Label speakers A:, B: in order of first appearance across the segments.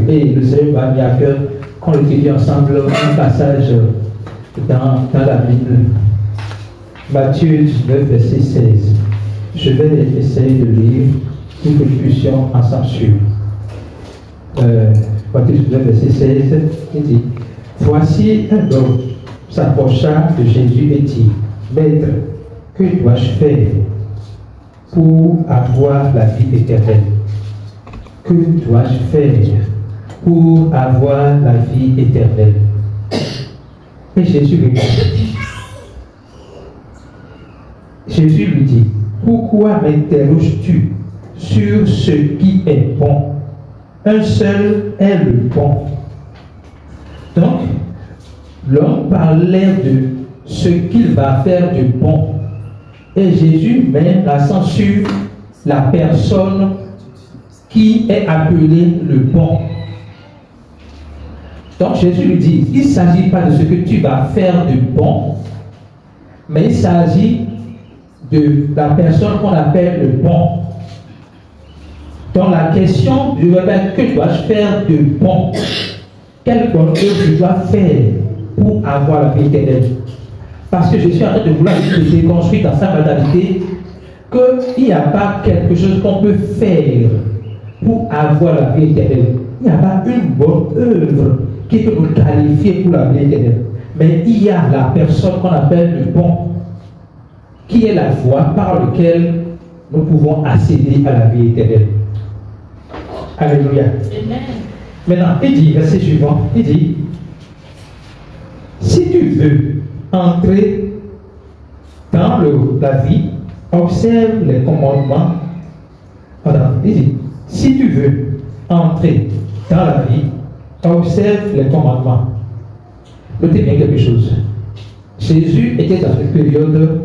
A: Et le Seigneur m'a mis à cœur qu'on étudie ensemble un passage dans la Bible. Matthieu 19, verset 16. Je vais essayer de lire pour que nous puissions ensemble suivre. Matthieu 19, verset 16, il dit: Voici un homme s'approcha de Jésus et dit: Maître, que dois-je faire pour avoir la vie éternelle? Que dois-je faire pour avoir la vie éternelle? Et Jésus lui dit, pourquoi m'interroges-tu sur ce qui est bon? Un seul est le bon. Donc, l'homme parlait de ce qu'il va faire de bon. Et Jésus met l'accent sur la personne qui est appelée le bon. Donc Jésus lui dit, il ne s'agit pas de ce que tu vas faire de bon, mais il s'agit de la personne qu'on appelle le bon. Donc la question du rebelle, que dois-je faire de bon? Quelle bonne œuvre je dois faire pour avoir la vie éternelle? Parce que je suis en train de vouloir déconstruire dans sa mentalité qu'il n'y a pas quelque chose qu'on peut faire pour avoir la vie éternelle. Il n'y a pas une bonne œuvre qui peut nous qualifier pour la vie éternelle. Mais il y a la personne qu'on appelle le bon, qui est la voie par laquelle nous pouvons accéder à la vie éternelle. Alléluia. Amen. Maintenant, il dit, verset suivant, il dit, si tu veux entrer dans la vie, observe les commandements. Il dit, si tu veux entrer dans la vie, observe les commandements. Notez bien quelque chose. Jésus était dans une période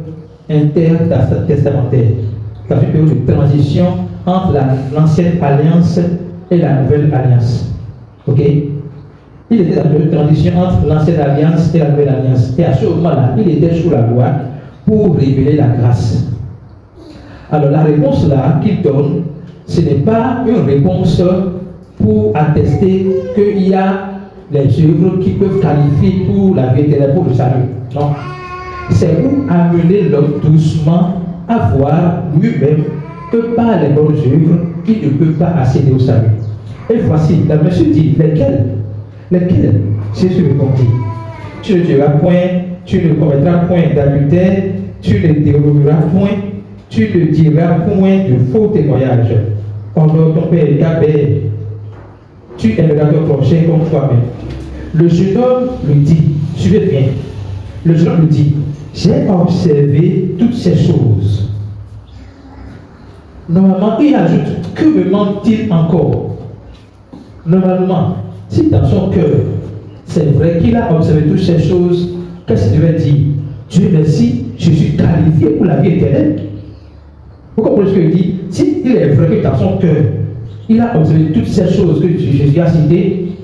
A: intertestamentaire, dans une période de transition entre l'ancienne alliance et la nouvelle alliance. Ok? Il était dans une transition entre l'ancienne alliance et la nouvelle alliance. Et à ce moment-là, il était sous la loi pour révéler la grâce. Alors la réponse là qu'il donne, ce n'est pas une réponse pour attester qu'il y a les œuvres qui peuvent qualifier pour la vie éternelle, pour le salut. Non. C'est pour amener l'homme doucement à voir lui-même que par les bonnes œuvres, il ne peut pas accéder au salut. Et voici, la monsieur dit, lesquels? Jésus répondit, tu ne tueras point, tu ne commettras point d'adultère, tu ne déroberas point, tu ne diras point de faux témoignages. Honore ton père et ta mère, tu aimeras ton prochain comme toi-même. Le jeune homme lui dit, suivez bien, le jeune homme lui dit, j'ai observé toutes ces choses. Normalement, il ajoute, que me manque-t-il encore? Normalement, si dans son cœur, c'est vrai qu'il a observé toutes ces choses, qu'est-ce qu'il devait dire? Dieu merci, je suis qualifié pour la vie éternelle. Vous comprenez ce qu'il dit? Si il est vrai que dans son cœur, il a observé toutes ces choses que Jésus a citées,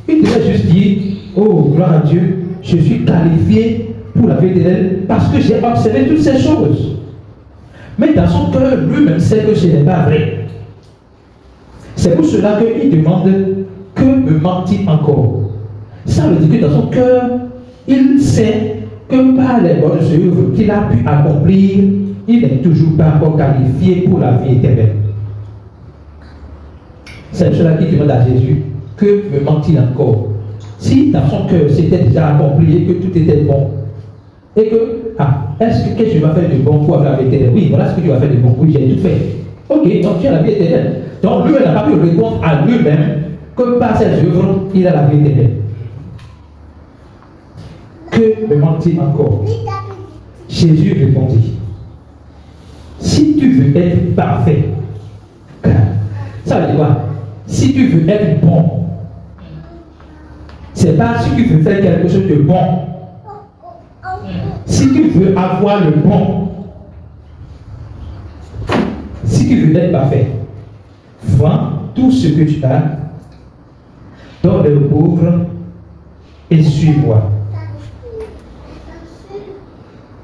A: il devait juste dire, oh, gloire à Dieu, je suis qualifié pour la vie éternelle parce que j'ai observé toutes ces choses. Mais dans son cœur, lui-même sait que ce n'est pas vrai. C'est pour cela qu'il demande, que me manque-t-il encore? Ça veut dire que dans son cœur, il sait que par les bonnes œuvres qu'il a pu accomplir, il n'est toujours pas encore qualifié pour la vie éternelle. C'est cela qui demande à Jésus, que me manque-t-il encore? Si dans son cœur c'était déjà accompli et que tout était bon, et que, qu'est-ce que tu vas faire de bon pour avoir la vie éternelle? Oui, voilà ce que tu vas faire de bon. Oui, j'ai tout fait. Ok, donc tu as la vie éternelle. Donc lui, il n'a pas pu répondre à lui-même que par ses œuvres, il a la vie éternelle. Que me manque-t-il encore? Jésus répondit, si tu veux être parfait, ça veut dire quoi? Si tu veux être bon, c'est pas si tu veux faire quelque chose de bon. Si tu veux avoir le bon, si tu veux être parfait, vends tout ce que tu as, donne aux pauvres et suis-moi.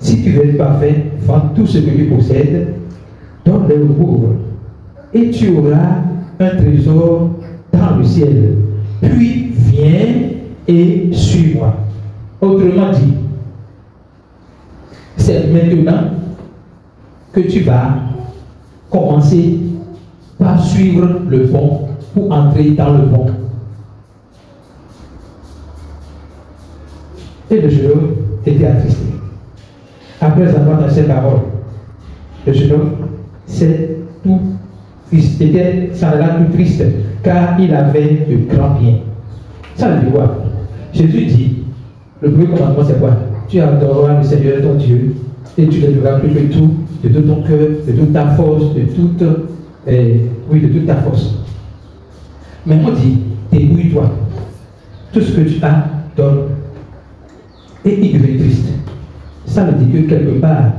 A: Si tu veux être parfait, vends tout ce que tu possèdes, donne aux pauvres et tu auras un trésor dans le ciel. Autrement dit, c'est maintenant que tu vas commencer par suivre le bon pour entrer dans le bon. Et le jeune homme était attristé. Après avoir dans ces paroles, le jeune homme s'est tout triste, ça allait tout triste, car il avait de grands biens. Ça veut dire quoi? Jésus dit, le premier commandement c'est quoi? Tu adoreras le Seigneur ton Dieu et tu l'aimeras plus que tout, de tout ton cœur, de toute ta force, de toute ta force. Mais on dit, débrouille-toi. Tout ce que tu as, donne. Et il devient triste. Ça veut dire que quelque part,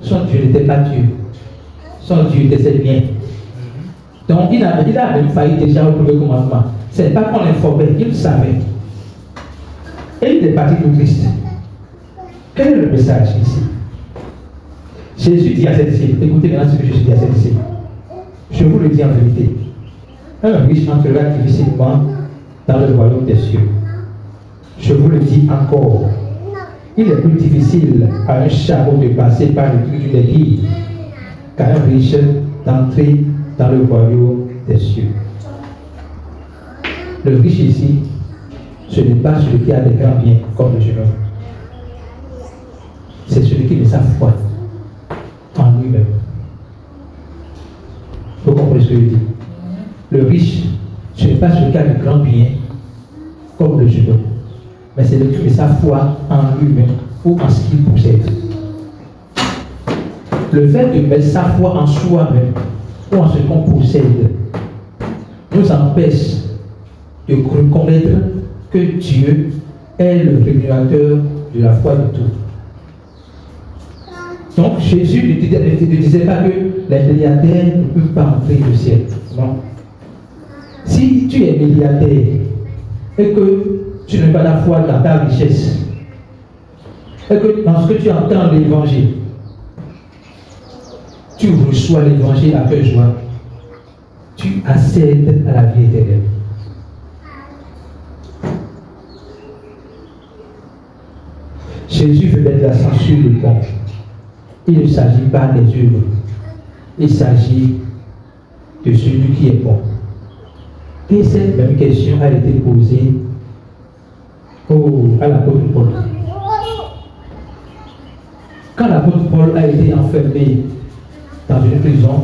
A: son Dieu n'était pas Dieu. Son Dieu était ses biens. Donc il a même failli déjà au premier commandement. Ce n'est pas qu'on l'informait, il le savait. Et il est parti tout triste. Quel est le message ici? Jésus dit à ses disciples, écoutez maintenant ce que Jésus dit à ses disciples. Je vous le dis en vérité. Un riche entrera difficilement dans le royaume des cieux. Je vous le dis encore. Il est plus difficile à un chameau de passer par le trou d'une aiguille qu'à un riche d'entrer dans le royaume des cieux. Le riche ici, ce n'est pas celui qui a des grands biens comme le jeune homme. C'est celui qui met sa foi en lui-même. Vous comprenez ce que je dis? Le riche, ce n'est pas celui qui a de grands biens comme le jeune homme, mais c'est celui qui met sa foi en lui-même ou en ce qu'il possède. Le fait de mettre sa foi en soi-même ou en ce qu'on possède nous empêche de reconnaître que Dieu est le régulateur de la foi de tout. Donc Jésus ne disait pas que les milliardaires ne peuvent pas entrer au ciel. Non. Si tu es milliardaire et que tu n'as pas la foi dans ta richesse, et que dans ce que tu entends l'évangile, tu reçois l'évangile avec joie, tu accèdes à la vie éternelle. Jésus veut mettre l'accent sur le bon. Il ne s'agit pas des œuvres. Il s'agit de celui qui est bon. Et cette même question a été posée à l'apôtre Paul. Quand l'apôtre Paul a été enfermé dans une prison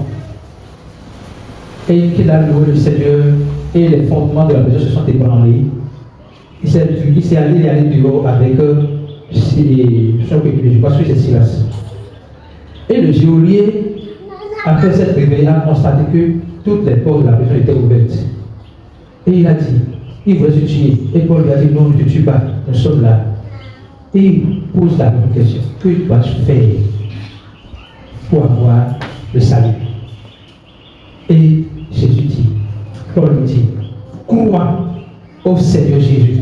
A: et qu'il a loué le Seigneur et les fondements de la prison se sont ébranlés, il est allé dehors avec je pense que c'est Silas. Et le geôlier, après cette réveillée, a constaté que toutes les portes de la prison étaient ouvertes. Et il a dit, il voulait se tuer. Et Paul lui a dit, non, ne te tue pas, nous sommes là. Et il pose la même question, que dois-je faire pour avoir le salut? Et Jésus dit, Paul lui dit, crois au Seigneur Jésus,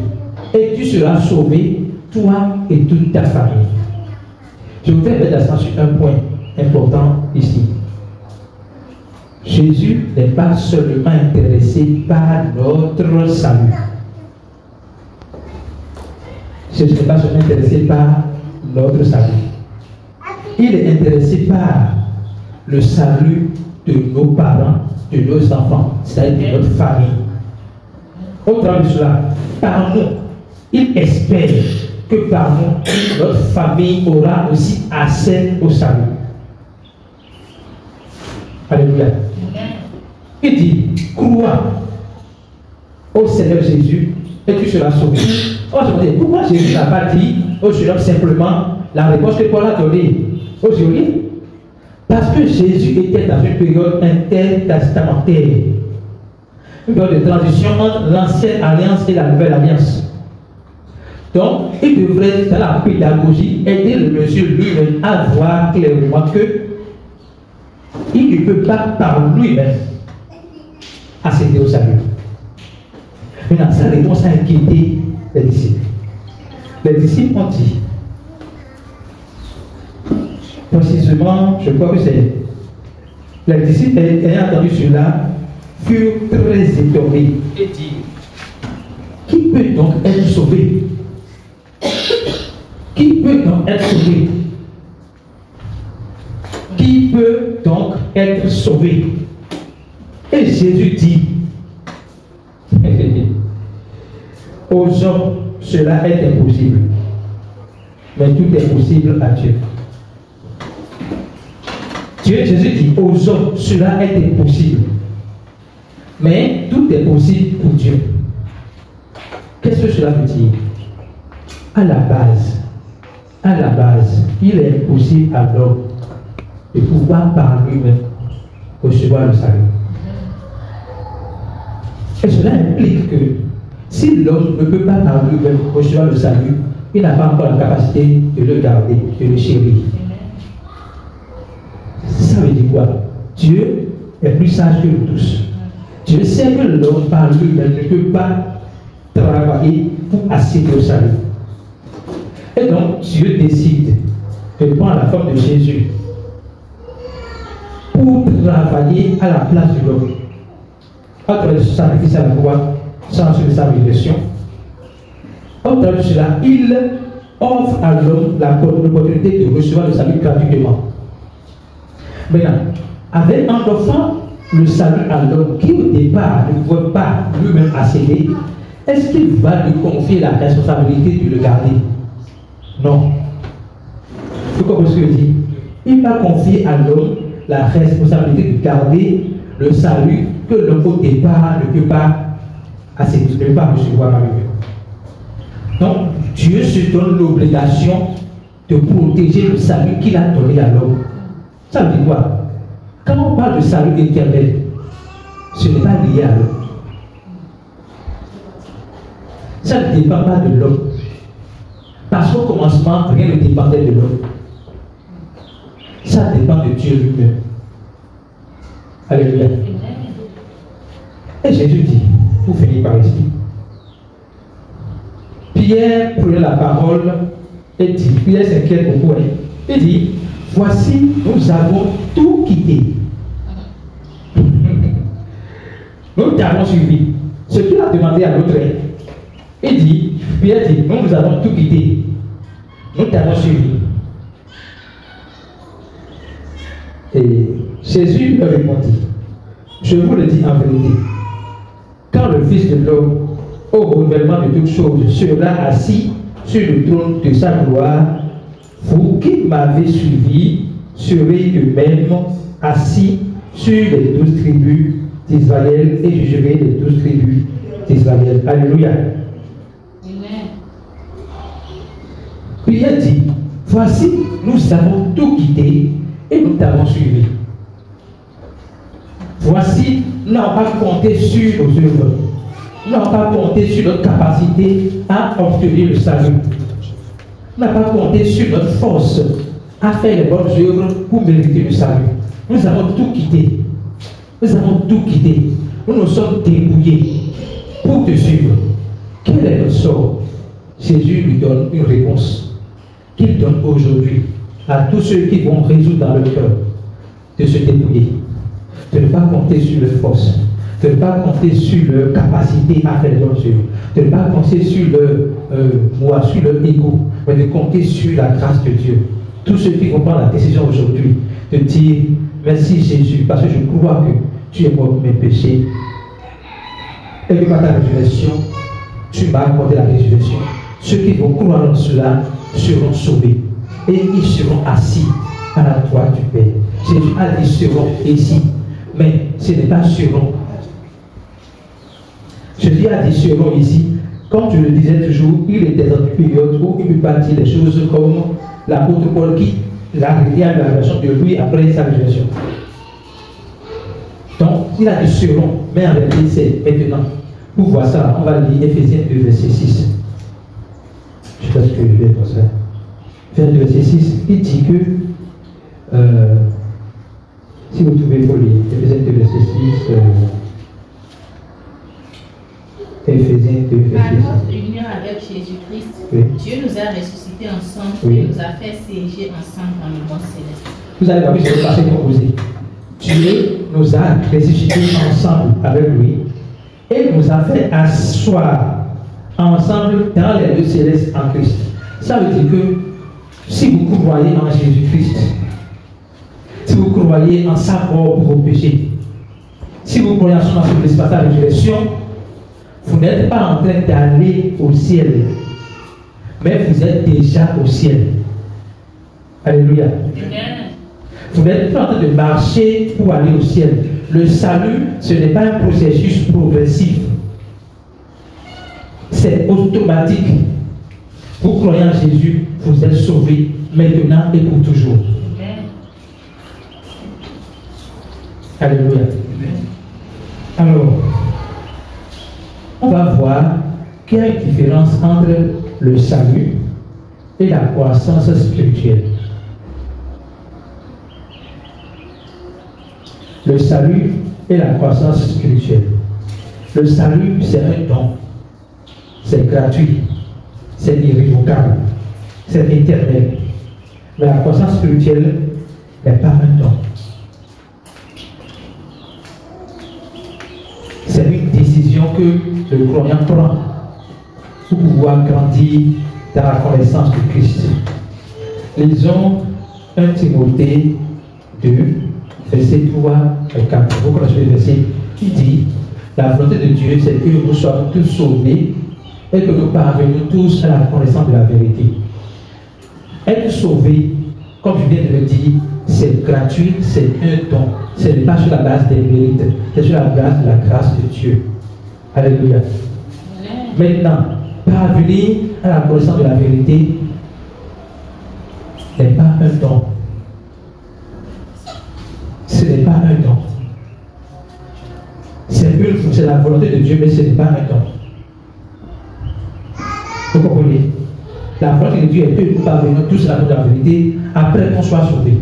A: et tu seras sauvé, toi et toute ta famille. Je voudrais mettre l'accent sur un point important ici. Jésus n'est pas seulement intéressé par notre salut. Jésus n'est pas seulement intéressé par notre salut. Il est intéressé par le salut de nos parents, de nos enfants, c'est-à-dire de notre famille. Autrement dit cela, par nous, il espère que par nous, notre famille aura aussi accès au salut. Alléluia. Il dit, crois au Seigneur Jésus et tu seras sauvé. Pourquoi Jésus n'a pas dit au jeune homme simplement la réponse que Paul a donnée aux geôliers? Parce que Jésus était dans une période intertestamentaire, une période de transition entre l'ancienne alliance et la nouvelle alliance. Donc, il devrait, dans la pédagogie, aider le monsieur lui-même à voir clairement que il ne peut pas par lui-même accéder au salut. Maintenant, sa réponse a inquiété les disciples. Les disciples ont dit, précisément, je crois que c'est les disciples ayant entendu cela furent très étonnés et dirent, qui peut donc être sauvé? sauvé? Qui peut donc être sauvé? Et Jésus dit aux hommes, cela est impossible, mais tout est possible à Dieu. Jésus dit aux hommes, cela est impossible, mais tout est possible pour Dieu. Qu'est-ce que cela veut dire? À la base, il est impossible à l'homme de pouvoir par lui-même recevoir le salut. Et cela implique que si l'homme ne peut pas par lui-même recevoir le salut, il n'a pas encore la capacité de le garder, de le chérir. Ça veut dire quoi? Dieu est plus sage que nous tous. Dieu sait que l'homme par lui-même ne peut pas travailler pour accéder au salut. Et donc Dieu décide de prendre la forme de Jésus pour travailler à la place de l'homme. À travers ce sacrifice à la croix, sans sa résurrection, à travers cela, il offre à l'homme l'opportunité de recevoir le salut gratuitement. Maintenant, avec en offrant le salut à l'homme qui au départ ne pouvait pas lui-même accéder, est-ce qu'il va lui confier la responsabilité de le garder? Non. Vous comprenez ce que je dis? Il va confier à l'homme la responsabilité de garder le salut que l'homme au départ ne peut pas accéder, ne peut pas recevoir par lui-même. Donc, Dieu se donne l'obligation de protéger le salut qu'il a donné à l'homme. Ça veut dire quoi? Quand on parle de salut éternel, ce n'est pas lié à l'homme. Ça ne dépend pas de l'homme. Parce qu'au commencement, rien ne dépendait de l'homme. Ça dépend de Dieu lui-même. Alléluia. Et Jésus dit, pour finir par ici, Pierre prenait la parole et dit, Pierre s'inquiète beaucoup, il dit, voici, nous avons tout quitté. Nous t'avons suivi. Ce qu'il a demandé à l'autre, il dit, Pierre dit, nous avons tout quitté. Nous t'avons suivi. Et Jésus leur répondit, je vous le dis en vérité, quand le Fils de l'homme, au renouvellement de toutes choses, sera assis sur le trône de sa gloire, vous qui m'avez suivi serez eux-mêmes assis sur les 12 tribus d'Israël et jugerez les 12 tribus d'Israël. Alléluia. Pierre dit, voici, nous avons tout quitté et nous t'avons suivi. Voici, nous n'avons pas compté sur nos œuvres. Nous n'avons pas compté sur notre capacité à obtenir le salut. Nous n'avons pas compté sur notre force à faire les bonnes œuvres pour mériter le salut. Nous avons tout quitté. Nous avons tout quitté. Nous nous sommes débrouillés pour te suivre. Quel est notre sort? Jésus lui donne une réponse qu'il donne aujourd'hui à tous ceux qui vont résoudre dans leur cœur de se débrouiller, de ne pas compter sur leur force, de ne pas compter sur leur capacité à faire les bonnes œuvres, de ne pas compter sur leur sur leur ego, mais de compter sur la grâce de Dieu. Tous ceux qui vont prendre la décision aujourd'hui de dire merci Jésus, parce que je crois que tu es mort pour mes péchés, et que par ta résurrection, tu m'as accordé la résurrection. Ceux qui vont croire en cela seront sauvés et ils seront assis à la droite du Père. Jésus a dit seront ici, mais ce n'est pas seront. Jésus a dit seront ici. Comme je le disais toujours, il était dans une période où il ne peut pas dire les choses comme l'apôtre Paul qui l'a révélé à la version de lui après sa résurrection. Donc, il a dit seront, mais en réalité c'est maintenant. Pour voir ça, on va lire Éphésiens 2, verset 6. Je ne sais pas ce que je vais pour ça. Éphésiens 2, verset 6, il dit que, si vous trouvez pour lire, Éphésiens 2, verset 6, Éphésiens 2, verset 6.
B: Par notre union avec Jésus-Christ, oui. Dieu nous a ressuscités ensemble oui. Et nous a fait siéger ensemble dans le monde céleste.
A: Vous allez voir que c'est le passé composé. Dieu nous a ressuscités ensemble avec lui et nous a fait asseoir ensemble dans les lieux célestes en Christ. Ça veut dire que Si vous croyez en Jésus-Christ, si vous croyez en sa mort pour vos péchés, si vous croyez en son enseignement de la résurrection, vous n'êtes pas en train d'aller au ciel, mais vous êtes déjà au ciel. Alléluia. Vous n'êtes pas en train de marcher pour aller au ciel. Le salut, ce n'est pas un processus progressif. C'est automatique. Vous croyez en Jésus, vous êtes sauvés maintenant et pour toujours. Alléluia. Alors, on va voir qu'il y a une différence entre le salut et la croissance spirituelle. Le salut et la croissance spirituelle. Le salut, c'est un don. C'est gratuit. C'est irrévocable. C'est éternel. Mais la croissance spirituelle n'est pas un don. C'est une décision que le croyant prend pour pouvoir grandir dans la connaissance de Christ. Lisons 1 Timothée 2, verset 3 et 4. Vous connaissez le verset qui dit: la volonté de Dieu, c'est que nous soyons tous sauvés et que nous parvenions tous à la connaissance de la vérité. Être sauvé, comme je viens de le dire, c'est gratuit, c'est un don. Ce n'est pas sur la base des mérites, c'est sur la base de la grâce de Dieu. Alléluia. Maintenant, parvenir à la connaissance de la vérité n'est pas un don. Ce n'est pas un don. C'est la volonté de Dieu, mais ce n'est pas un don. Vous comprenez? La volonté de Dieu est que nous parvenions tous à la vérité après qu'on soit sauvés.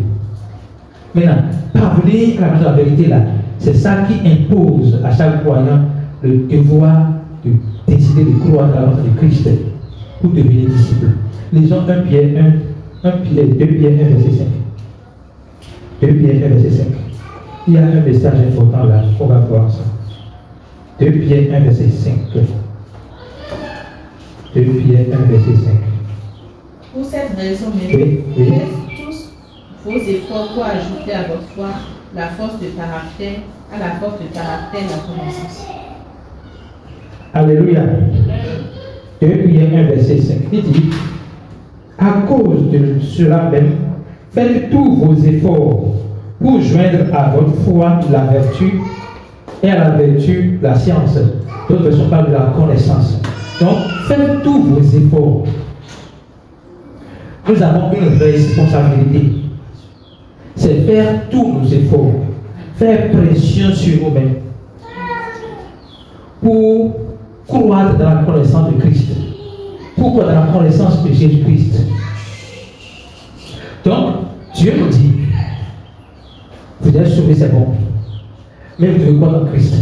A: Maintenant, parvenir à la connaissance de la vérité, là, c'est ça qui impose à chaque croyant le devoir de décider de croire dans la volonté de Christ pour devenir disciple. Lisons 2 Pierre 1, verset 5. 2 Pierre 1, verset 5. Il y a un message important là, on va voir ça. 2 Pierre 1, verset 5. 2 Pierre 1, verset 5.
B: Pour cette raison, faites tous vos efforts pour ajouter à votre foi la force de caractère, à la force de caractère, la connaissance.
A: Alléluia. 2 Pierre 1, verset 5. Il dit: à cause de cela même, faites tous vos efforts pour joindre à votre foi la vertu et à la vertu la science. D'autres versions parlent de la connaissance. Donc, faites tous vos efforts. Nous avons une responsabilité. C'est faire tous nos efforts. Faire pression sur nous-mêmes. Pour croître dans la connaissance de Christ. Pour croître dans la connaissance de Jésus-Christ. Donc, Dieu nous dit: vous êtes sauvés, c'est bon. Mais vous devez croire en Christ.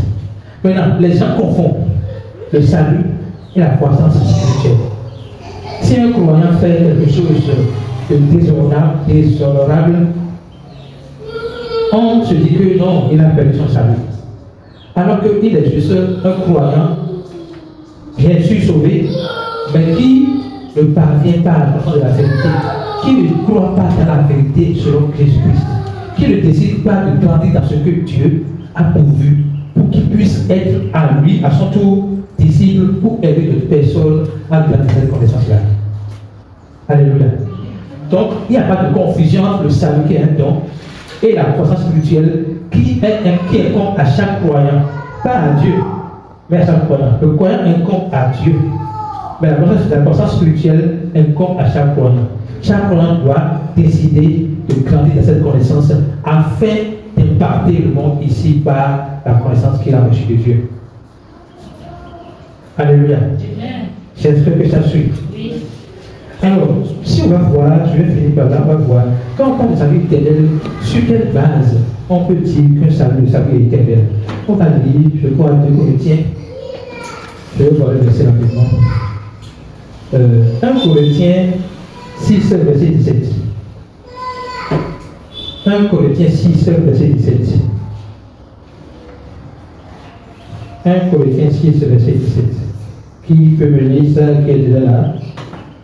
A: Maintenant, les gens confondent le salut et la croissance spirituelle. Si un croyant fait quelque chose de déshonorable, on se dit que non, il a perdu son salut. Alors qu'il est juste un croyant, bien sûr sauvé, mais qui ne parvient pas à la connaissance de la vérité, qui ne croit pas dans la vérité selon Jésus-Christ, qui ne décide pas de grandir dans ce que Dieu a pourvu pour qu'il puisse être à lui, à son tour, disciple pour aider d'autres personnes à grandir cette connaissance-là. Alléluia. Donc, il n'y a pas de confusion entre le salut qui est un don et la croissance spirituelle qui incombe à chaque croyant, pas à Dieu, mais à chaque croyant. Le croyant incombe à Dieu, mais la croissance spirituelle incombe à chaque croyant. Chaque croyant doit décider de grandir dans cette connaissance afin d'impacter le monde ici par la connaissance qu'il a reçue de Dieu. Alléluia. J'espère que ça suit. Oui. Alors, si on va voir, je vais finir par là, on va voir, quand on parle de salut éternel, sur quelle base on peut dire qu'un salut est éternel? On va lire, je crois, 2 Corinthiens. Je vais voir le verset rapidement. 1 Corinthiens 6, verset 17. 1 Corinthiens 6, verset 17. 1 Corinthiens 6, verset 17. Qui peut me lire ça, qui est déjà là?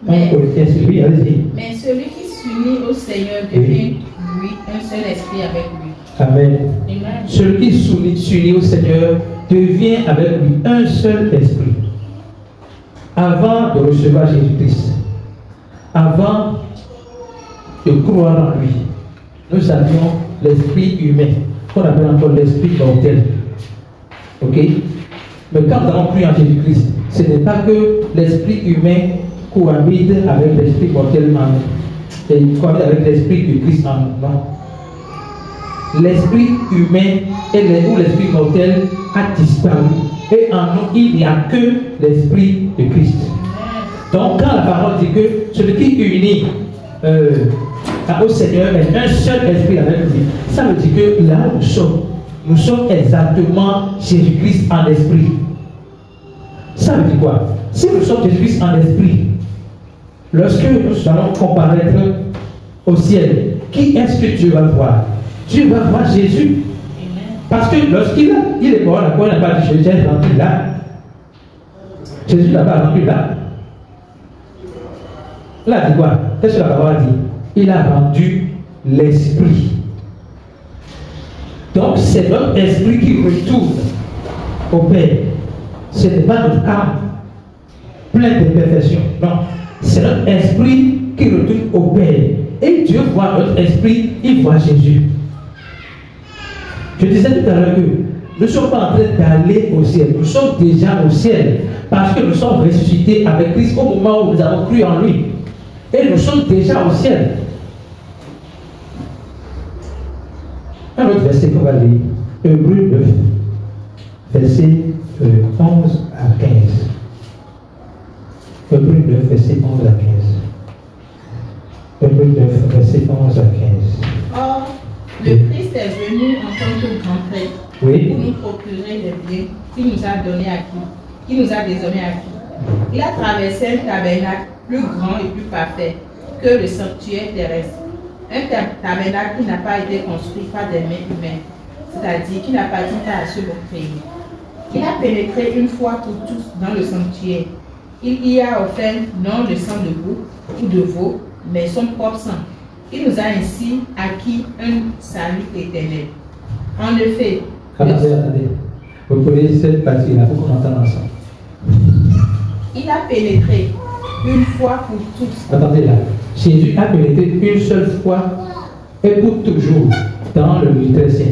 A: 1 Corinthiens 6, oui, allez-y.
B: Mais celui qui s'unit au Seigneur devient lui un seul esprit avec lui.
A: Amen.
B: Amen.
A: Celui qui s'unit au Seigneur devient avec lui un seul esprit. Avant de recevoir Jésus-Christ, avant de croire en lui, nous avions l'esprit humain, qu'on appelle encore l'esprit mortel. Ok? Mais quand nous avons cru en Jésus-Christ, ce n'est pas que l'esprit humain cohabite avec l'esprit mortel en nous, et cohabite avec l'esprit de Christ en nous. Non. L'esprit humain ou l'esprit mortel a disparu. Et en nous, il n'y a que l'esprit de Christ. Donc, quand la parole dit que celui qui unit au Seigneur est un seul esprit avec lui, ça veut dire que là où nous sommes exactement Jésus-Christ en esprit. Ça veut dire quoi? Si nous sommes Jésus-Christ en esprit, lorsque nous allons comparaître au ciel, qui est-ce que Dieu va voir? Dieu va voir Jésus. Parce que lorsqu'il est mort, la croix n'a pas dit Jésus est rendu là. Jésus n'a pas rendu là. Là, dit quoi? Qu'est-ce que la parole dit? Il a rendu l'esprit. Donc, c'est notre esprit qui retourne au Père. Ce n'est pas notre âme pleine de perfection. Non. C'est notre esprit qui retourne au Père. Et Dieu voit notre esprit, il voit Jésus. Je disais tout à l'heure que nous ne sommes pas en train d'aller au ciel. Nous sommes déjà au ciel parce que nous sommes ressuscités avec Christ au moment où nous avons cru en lui. Et nous sommes déjà au ciel. Un autre verset qu'on va lire. Hébreux 9, verset 11 à 15. Hébreux 9, verset 11 à 15. Hébreux 9, verset 11 à 15.
B: Or, le Christ est venu en tant que grand prêtre pour nous procurer les biens qu'il nous a donné acquis, qu'il nous a désormais acquis. Il a traversé un tabernacle plus grand et plus parfait que le sanctuaire terrestre. Un tabernacle qui n'a pas été construit par des mains humaines, c'est-à-dire qui n'appartient pas à ceux qui l'ont créé. Il a pénétré une fois pour tous dans le sanctuaire. Il y a offert non le sang de bouc ou de veau, mais son propre sang. Il nous a ainsi acquis un salut éternel. En effet,
A: attendez. Vous pouvez cette partie-là pour qu'on entende ensemble.
B: Il a pénétré une fois pour toutes.
A: Attendez là. Jésus a pénétré une seule fois et pour toujours dans le très saint.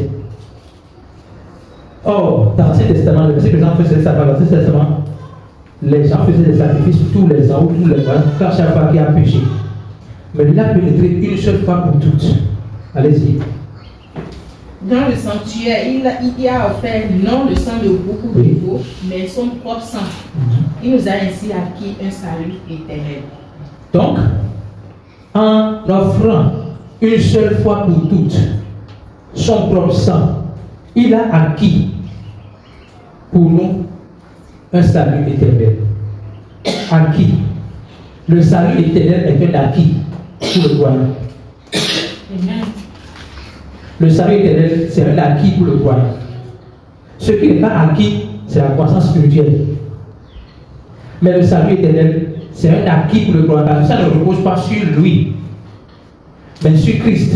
A: Or, dans l'Ancien Testament, le verset que les gens faisaient ça, dans l'Ancien Testament, les gens faisaient des sacrifices tous les ans ou tous les mois, quand chaque fois qu'il y a péché. Mais il a pénétré une seule fois pour toutes. Allez-y.
B: Dans le sanctuaire, il a offert non le sang de bouc ou de veau, mais son propre sang. Il nous a ainsi acquis un salut éternel.
A: Donc, en offrant une seule fois pour toutes son propre sang, il a acquis pour nous un salut éternel. Acquis. Le salut éternel est un acquis pour le croyant. Le salut éternel, c'est un acquis pour le croyant. Ce qui n'est pas acquis, c'est la croissance spirituelle. Mais le salut éternel, c'est un acquis pour le croyant. Parce que ça ne repose pas sur lui, mais sur Christ.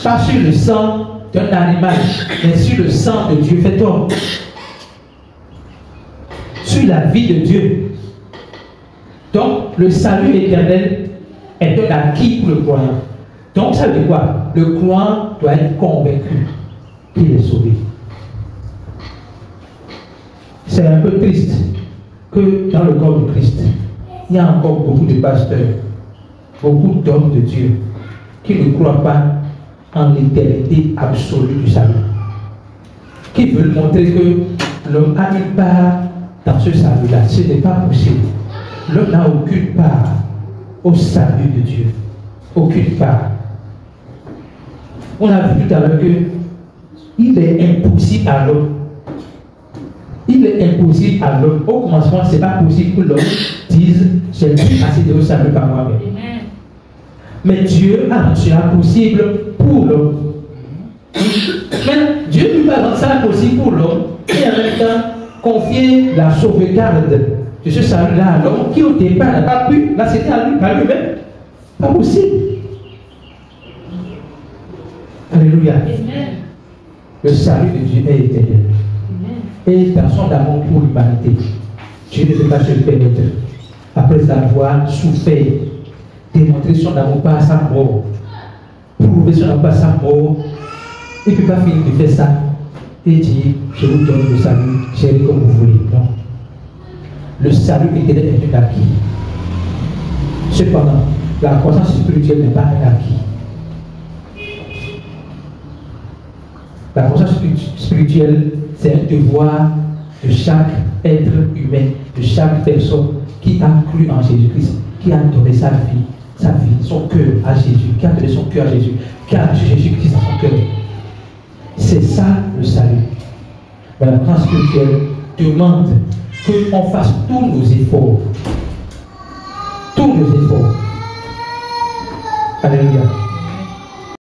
A: Pas sur le sang d'un animal, mais sur le sang de Dieu fait homme. Sur la vie de Dieu. Donc, le salut éternel est un acquis pour le croyant. Donc, ça veut dire quoi? Le croyant doit être convaincu qu'il est sauvé. C'est un peu triste que dans le corps de Christ, il y a encore beaucoup de pasteurs, beaucoup d'hommes de Dieu qui ne croient pas en l'éternité absolue du salut. Qui veulent montrer que l'homme a une part dans ce salut-là. Ce n'est pas possible. L'homme n'a aucune part au salut de Dieu. Aucune part. On a vu tout à l'heure qu'il est impossible à l'homme. Il est impossible à l'homme. Au commencement, ce n'est pas possible que l'homme dise j'ai pu accéder au salut par moi-même. Mais Dieu a rendu cela possible pour l'homme. Mais Dieu ne peut pas rendre ça possible pour l'homme et en même temps confier la sauvegarde de ce salut-là à l'homme qui au départ n'a pas pu l'accéder à lui par lui-même. Pas possible. Alléluia. Le salut de Dieu est éternel. Et dans son amour pour l'humanité, Dieu ne peut pas se permettre, après avoir souffert, démontrer son amour par sa mort, prouver son amour par sa mort. Il ne peut pas finir de faire ça et dire, je vous donne le salut, chérie, comme vous voulez. Non. Le salut éternel est un acquis. Cependant, la croissance spirituelle n'est pas un acquis. La croissance spirituelle, c'est un devoir de chaque être humain, de chaque personne qui a cru en Jésus-Christ, qui a donné sa vie, son cœur à Jésus, qui a donné son cœur à Jésus, qui a reçu Jésus-Christ dans son cœur. C'est ça le salut. Mais la croissance spirituelle demande qu'on fasse tous nos efforts. Tous nos efforts. Alléluia.